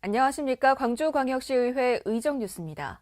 안녕하십니까. 광주광역시의회 의정뉴스입니다.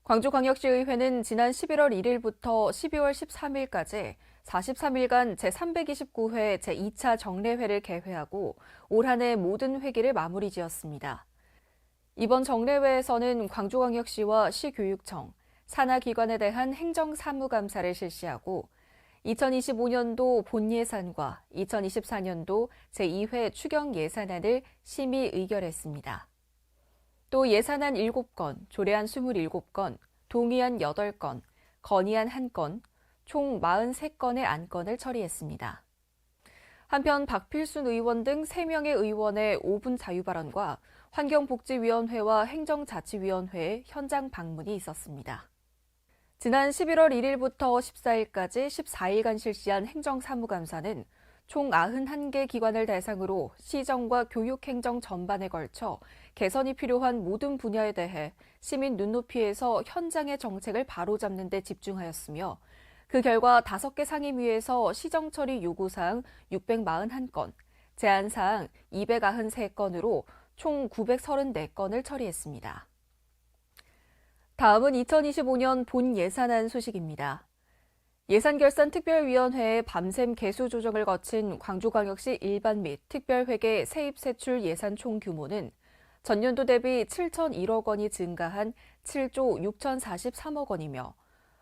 광주광역시의회는 지난 11월 1일부터 12월 13일까지 43일간 제329회 제2차 정례회를 개회하고 올 한 해 모든 회기를 마무리 지었습니다. 이번 정례회에서는 광주광역시와 시교육청, 산하기관에 대한 행정사무감사를 실시하고 2025년도 본예산과 2024년도 제2회 추경예산안을 심의 의결했습니다. 또 예산안 7건, 조례안 27건, 동의안 8건, 건의안 1건, 총 43건의 안건을 처리했습니다. 한편 박필순 의원 등 3명의 의원의 5분 자유발언과 환경복지위원회와 행정자치위원회의 현장 방문이 있었습니다. 지난 11월 1일부터 14일까지 14일간 실시한 행정사무감사는 총 91개 기관을 대상으로 시정과 교육행정 전반에 걸쳐 개선이 필요한 모든 분야에 대해 시민 눈높이에서 현장의 정책을 바로잡는 데 집중하였으며 그 결과 5개 상임위에서 시정처리 요구사항 641건, 제안사항 293건으로 총 934건을 처리했습니다. 다음은 2025년 본 예산안 소식입니다. 예산결산특별위원회의 밤샘 개수 조정을 거친 광주광역시 일반 및 특별회계 세입세출 예산 총 규모는 전년도 대비 7,001억 원이 증가한 7조 6,043억 원이며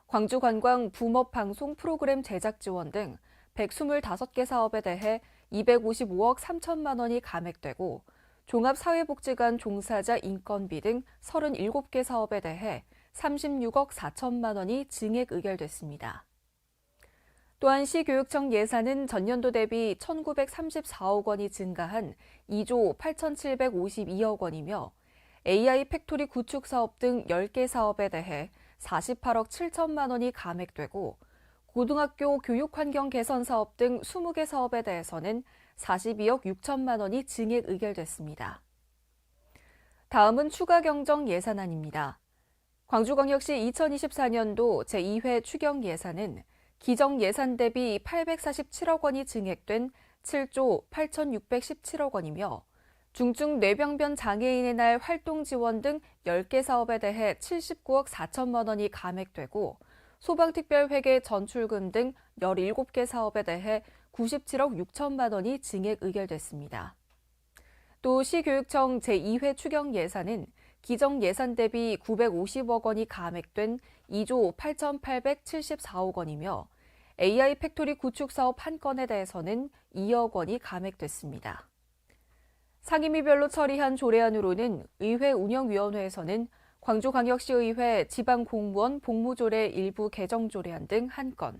광주관광 붐업방송 프로그램 제작 지원 등 125개 사업에 대해 255억 3천만 원이 감액되고 종합사회복지관 종사자 인건비 등 37개 사업에 대해 36억 4천만 원이 증액 의결됐습니다. 또한 시교육청 예산은 전년도 대비 1,934억 원이 증가한 2조 8,752억 원이며 AI 팩토리 구축 사업 등 10개 사업에 대해 48억 7천만 원이 감액되고 고등학교 교육환경 개선 사업 등 20개 사업에 대해서는 42억 6천만 원이 증액 의결됐습니다. 다음은 추가 경정 예산안입니다. 광주광역시 2024년도 제2회 추경 예산은 기정 예산 대비 847억 원이 증액된 7조 8,617억 원이며 중증 뇌병변 장애인의 날 활동 지원 등 10개 사업에 대해 79억 4천만 원이 감액되고 소방특별회계 전출금 등 17개 사업에 대해 97억 6천만 원이 증액 의결됐습니다. 또 시교육청 제2회 추경 예산은 기정 예산 대비 950억 원이 감액된 2조 8,874억 원이며 AI 팩토리 구축 사업 1건에 대해서는 2억 원이 감액됐습니다. 상임위별로 처리한 조례안으로는 의회 운영위원회에서는 광주광역시의회 지방공무원 복무조례 일부 개정 조례안 등 1건,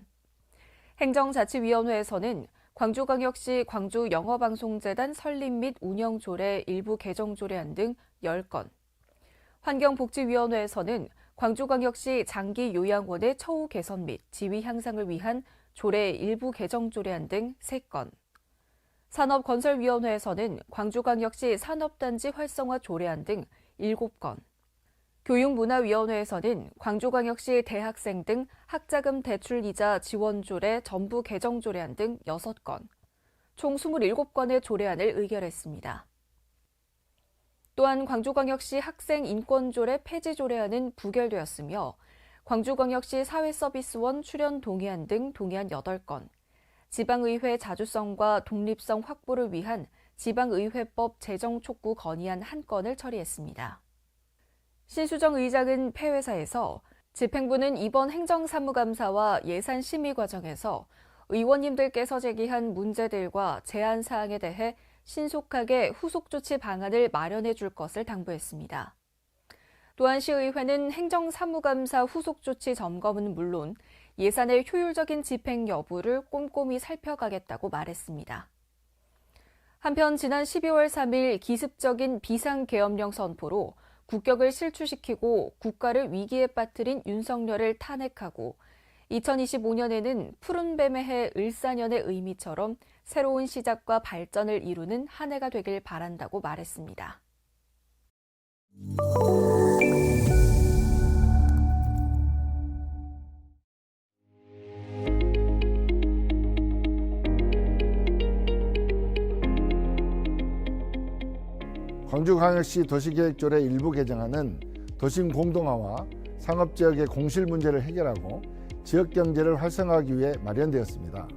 행정자치위원회에서는 광주광역시 광주영어방송재단 설립 및 운영조례 일부 개정 조례안 등 10건, 환경복지위원회에서는 광주광역시 장기요양원의 처우 개선 및 지위 향상을 위한 조례 일부 개정 조례안 등 3건, 산업건설위원회에서는 광주광역시 산업단지 활성화 조례안 등 7건, 교육문화위원회에서는 광주광역시 대학생 등 학자금 대출이자 지원조례 전부 개정 조례안 등 6건, 총 27건의 조례안을 의결했습니다. 또한 광주광역시 학생인권조례 폐지 조례안은 부결되었으며 광주광역시 사회서비스원 출연 동의안 등 동의안 8건, 지방의회 자주성과 독립성 확보를 위한 지방의회법 제정 촉구 건의안 1건을 처리했습니다. 신수정 의장은 폐회사에서 집행부는 이번 행정사무감사와 예산심의 과정에서 의원님들께서 제기한 문제들과 제안 사항에 대해 신속하게 후속 조치 방안을 마련해 줄 것을 당부했습니다. 또한 시의회는 행정사무감사 후속 조치 점검은 물론 예산의 효율적인 집행 여부를 꼼꼼히 살펴가겠다고 말했습니다. 한편 지난 12월 3일 기습적인 비상계엄령 선포로 국격을 실추시키고 국가를 위기에 빠뜨린 윤석열을 탄핵하고 2025년에는 푸른뱀의 해 을사년의 의미처럼 새로운 시작과 발전을 이루는 한 해가 되길 바란다고 말했습니다. 광주광역시 도시계획조례 일부 개정안은 도심 공동화와 상업지역의 공실 문제를 해결하고 지역경제를 활성화하기 위해 마련되었습니다.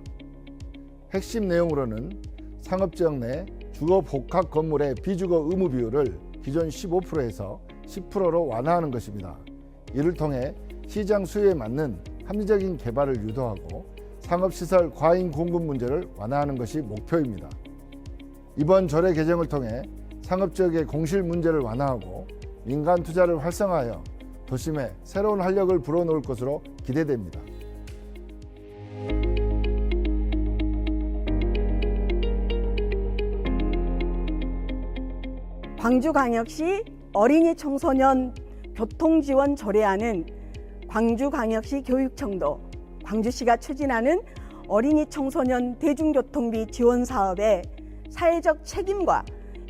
핵심 내용으로는 상업지역 내 주거 복합 건물의 비주거 의무 비율을 기존 15%에서 10%로 완화하는 것입니다. 이를 통해 시장 수요에 맞는 합리적인 개발을 유도하고 상업시설 과잉 공급 문제를 완화하는 것이 목표입니다. 이번 조례 개정을 통해 상업지역의 공실 문제를 완화하고 민간 투자를 활성화하여 도심에 새로운 활력을 불어넣을 것으로 기대됩니다. 광주광역시 어린이 청소년 교통지원 조례안은 광주광역시 교육청도 광주시가 추진하는 어린이 청소년 대중교통비 지원 사업에 사회적 책임과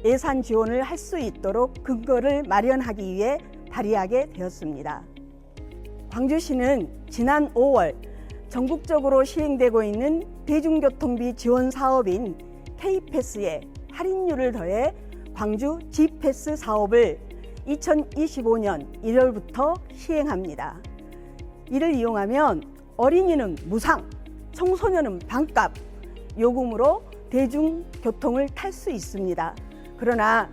예산 지원을 할 수 있도록 근거를 마련하기 위해 발의하게 되었습니다. 광주시는 지난 5월 전국적으로 시행되고 있는 대중교통비 지원 사업인 K패스에 할인율을 더해 광주 G패스 사업을 2025년 1월부터 시행합니다. 이를 이용하면 어린이는 무상, 청소년은 반값 요금으로 대중교통을 탈 수 있습니다. 그러나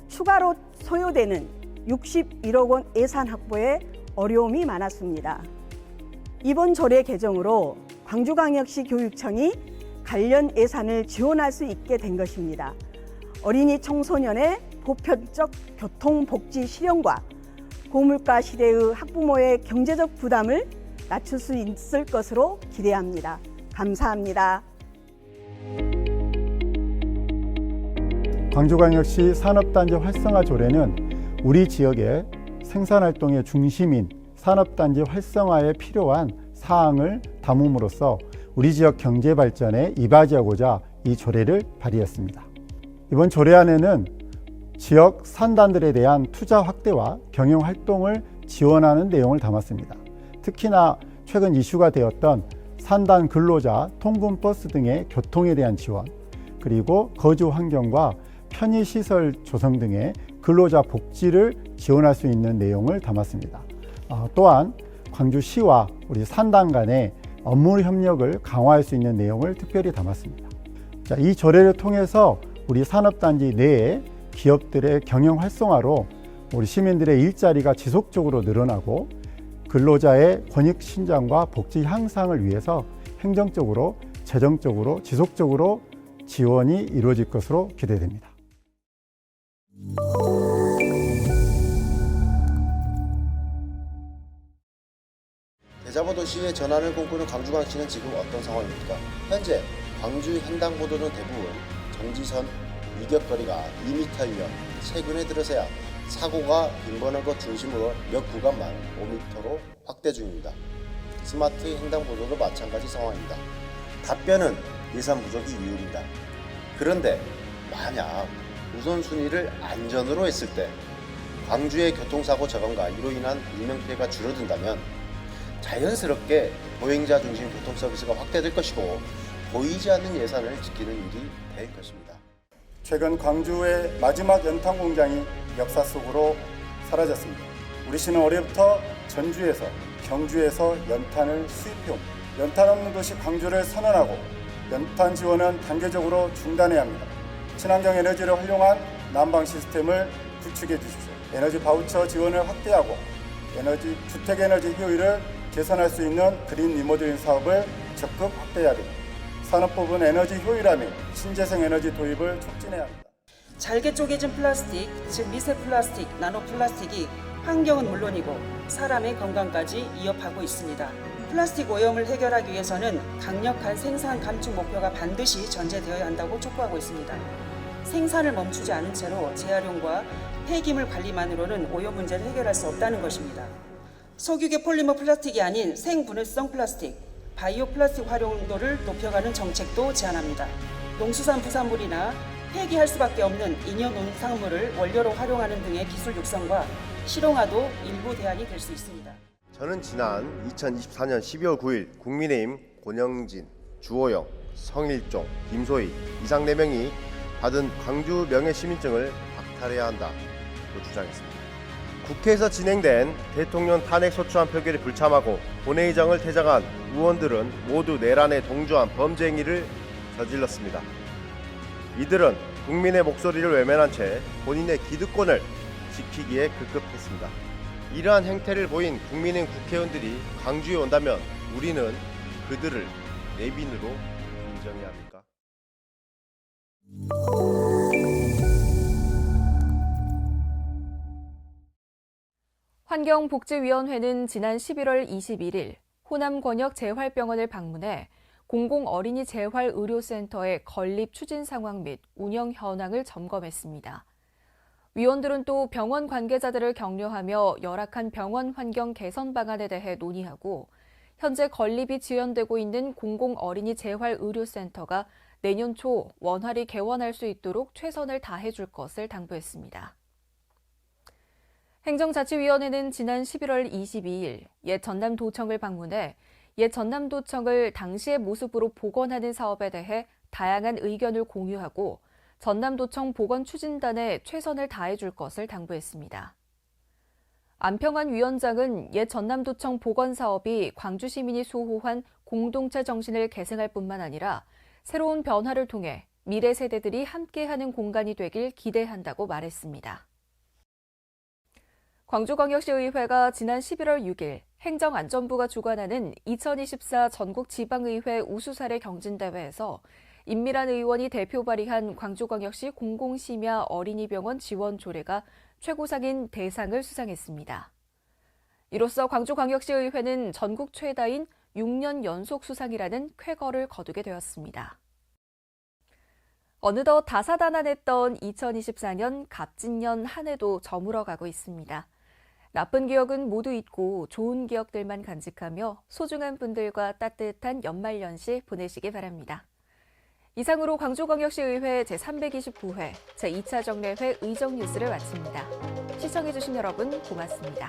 추가로 소요되는 61억 원 예산 확보에 어려움이 많았습니다. 이번 조례 개정으로 광주광역시 교육청이 관련 예산을 지원할 수 있게 된 것입니다. 어린이 청소년의 보편적 교통복지 실현과 고물가 시대의 학부모의 경제적 부담을 낮출 수 있을 것으로 기대합니다. 감사합니다. 광주광역시 산업단지 활성화 조례는 우리 지역의 생산활동의 중심인 산업단지 활성화에 필요한 사항을 담음으로써 우리 지역 경제 발전에 이바지하고자 이 조례를 발의했습니다. 이번 조례안에는 지역 산단들에 대한 투자 확대와 경영 활동을 지원하는 내용을 담았습니다. 특히나 최근 이슈가 되었던 산단 근로자 통근버스 등의 교통에 대한 지원, 그리고 거주 환경과 편의시설 조성 등의 근로자 복지를 지원할 수 있는 내용을 담았습니다. 또한 광주시와 우리 산단 간의 업무 협력을 강화할 수 있는 내용을 특별히 담았습니다. 이 조례를 통해서 우리 산업단지 내에 기업들의 경영 활성화로 우리 시민들의 일자리가 지속적으로 늘어나고 근로자의 권익 신장과 복지 향상을 위해서 행정적으로, 재정적으로, 지속적으로 지원이 이루어질 것으로 기대됩니다. 대자보 도시의 전환을 꿈꾸는 광주광역시는 지금 어떤 상황입니까? 현재 광주 횡단보도는 대부분 정지선 위격거리가 2m이며 최근에 들어서야 사고가 빈번한 것 중심으로 몇 구간만 5m로 확대 중입니다. 스마트 횡단보도도 마찬가지 상황입니다. 답변은 예산 부족이 이유입니다. 그런데 만약 우선순위를 안전으로 했을 때 광주의 교통사고 저감과 이로 인한 인명피해가 줄어든다면 자연스럽게 보행자 중심 교통서비스가 확대될 것이고 보이지 않는 예산을 지키는 일이 될 것입니다. 최근 광주의 마지막 연탄 공장이 역사 속으로 사라졌습니다. 우리 시는 올해부터 전주에서, 경주에서 연탄을 수입해옵니다. 연탄 없는 도시 광주를 선언하고 연탄 지원은 단계적으로 중단해야 합니다. 친환경 에너지를 활용한 난방 시스템을 구축해 주십시오. 에너지 바우처 지원을 확대하고 주택 에너지 효율을 개선할 수 있는 그린 리모델링 사업을 적극 확대해야 됩니다. 산업부분 에너지 효율화 및 신재생 에너지 도입을 촉진해야 합니다. 잘게 쪼개진 플라스틱, 즉 미세 플라스틱, 나노 플라스틱이 환경은 물론이고 사람의 건강까지 위협하고 있습니다. 플라스틱 오염을 해결하기 위해서는 강력한 생산 감축 목표가 반드시 전제되어야 한다고 촉구하고 있습니다. 생산을 멈추지 않은 채로 재활용과 폐기물 관리만으로는 오염 문제를 해결할 수 없다는 것입니다. 석유계 폴리머 플라스틱이 아닌 생분해성 플라스틱, 바이오 플라스틱 활용도를 높여가는 정책도 제안합니다. 농수산 부산물이나 폐기할 수밖에 없는 인연 농산물을 원료로 활용하는 등의 기술 육성과 실용화도 일부 대안이 될 수 있습니다. 저는 지난 2024년 12월 9일 국민의힘 권영진, 주호영, 성일종, 김소희 이상 4명이 받은 광주 명예시민증을 이탈해야 한다고 주장했습니다. 국회에서 진행된 대통령 탄핵 소추안 표결에 불참하고 본회의장을 퇴장한 의원들은 모두 내란에 동조한 범죄 행위를 저질렀습니다. 이들은 국민의 목소리를 외면한 채 본인의 기득권을 지키기에 급급했습니다. 이러한 행태를 보인 국민의힘 국회의원들이 광주에 온다면 우리는 그들을 내빈으로 인정해야 합니까? 환경복지위원회는 지난 11월 21일 호남권역 재활병원을 방문해 공공어린이 재활의료센터의 건립 추진 상황 및 운영 현황을 점검했습니다. 위원들은 또 병원 관계자들을 격려하며 열악한 병원 환경 개선 방안에 대해 논의하고 현재 건립이 지연되고 있는 공공어린이 재활의료센터가 내년 초 원활히 개원할 수 있도록 최선을 다해줄 것을 당부했습니다. 행정자치위원회는 지난 11월 22일 옛 전남도청을 방문해 옛 전남도청을 당시의 모습으로 복원하는 사업에 대해 다양한 의견을 공유하고 전남도청 복원추진단에 최선을 다해줄 것을 당부했습니다. 안평환 위원장은 옛 전남도청 복원 사업이 광주 시민이 수호한 공동체 정신을 계승할 뿐만 아니라 새로운 변화를 통해 미래 세대들이 함께하는 공간이 되길 기대한다고 말했습니다. 광주광역시의회가 지난 11월 6일 행정안전부가 주관하는 2024 전국지방의회 우수사례 경진대회에서 임미란 의원이 대표 발의한 광주광역시 공공심야 어린이병원 지원 조례가 최고상인 대상을 수상했습니다. 이로써 광주광역시의회는 전국 최다인 6년 연속 수상이라는 쾌거를 거두게 되었습니다. 어느덧 다사다난했던 2024년 갑진년 한 해도 저물어가고 있습니다. 나쁜 기억은 모두 잊고 좋은 기억들만 간직하며 소중한 분들과 따뜻한 연말연시 보내시기 바랍니다. 이상으로 광주광역시의회 제329회 제2차 정례회 의정뉴스를 마칩니다. 시청해주신 여러분 고맙습니다.